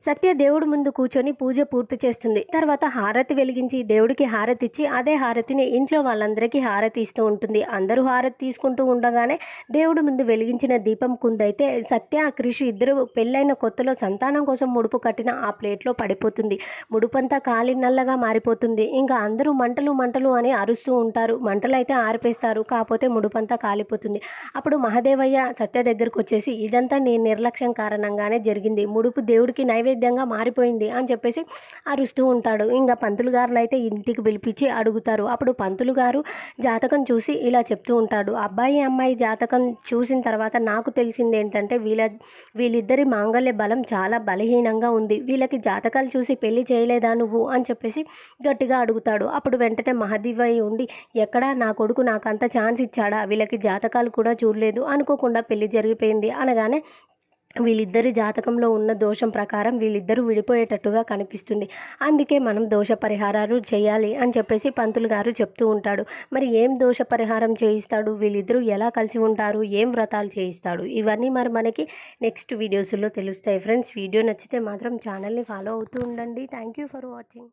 సత్య దేవుడి ముందు కూర్చొని పూజ పూర్తి చేస్తుంది. తర్వాత హారతి వెలిగించి దేవుడికి హారతి ఇచ్చి అదే హారతిని ఇంట్లో వాళ్ళందరికీ హారతి ఇస్తూ ఉంటుంది. అందరూ హారతి తీసుకుంటూ ఉండగానే దేవుడి ముందు వెలిగించిన దీపం కుందైతే సత్య క్రిష్ ఇద్దరు పెళ్ళైన కొత్తలో సంతానం కోసం ముడుపు కట్టిన ఆ ప్లేట్లో పడిపోతుంది. ముడుపంతా కాలి నల్లగా మారిపోతుంది. ఇంకా అందరూ మంటలు మంటలు అని అరుస్తూ ఉంటారు. మంటలైతే ఆర్పేస్తారు, కాకపోతే ముడుపంతా కాలిపోతుంది. అప్పుడు మహదేవయ్య సత్య దగ్గరకు వచ్చేసి ఇదంతా నీ నిర్లక్ష్యం కారణంగానే జరిగింది, ముడుపు దేవుడికి నైవేద్యంగా మారిపోయింది అని చెప్పేసి అరుస్తూ ఉంటాడు. ఇంకా పంతులు గారిని అయితే ఇంటికి పిలిపించి అడుగుతారు. అప్పుడు పంతులు గారు జాతకం చూసి ఇలా చెప్తూ ఉంటాడు. అబ్బాయి అమ్మాయి జాతకం చూసిన తర్వాత నాకు తెలిసింది ఏంటంటే వీళ్ళిద్దరి మాంగళ్య బలం చాలా బలహీనంగా ఉంది. వీళ్ళకి జాతకాలు చూసి పెళ్లి చేయలేదా నువ్వు అని చెప్పేసి గట్టిగా అడుగుతాడు. అప్పుడు వెంటనే మహదేవయ్య ఉండి ఎక్కడా నా కొడుకు నాకు అంత ఛాన్స్ ఇచ్చాడా, వీళ్ళకి జాతకాలు కూడా చూడలేదు, అనుకోకుండా పెళ్లి జరిగిపోయింది అనగానే వీళ్ళిద్దరి జాతకంలో ఉన్న దోషం ప్రకారం వీళ్ళిద్దరూ విడిపోయేటట్టుగా కనిపిస్తుంది. అందుకే మనం దోష పరిహారాలు చేయాలి అని చెప్పేసి పంతులు గారు చెప్తూ ఉంటాడు. మరి ఏం దోష పరిహారం చేయిస్తాడు, వీళ్ళిద్దరూ ఎలా కలిసి ఉంటారు, ఏం వ్రతాలు చేయిస్తాడు, ఇవన్నీ మరి మనకి నెక్స్ట్ వీడియోస్లో తెలుస్తాయి ఫ్రెండ్స్. వీడియో నచ్చితే మాత్రం ఛానల్ని ఫాలో అవుతూ ఉండండి. Thank you for watching.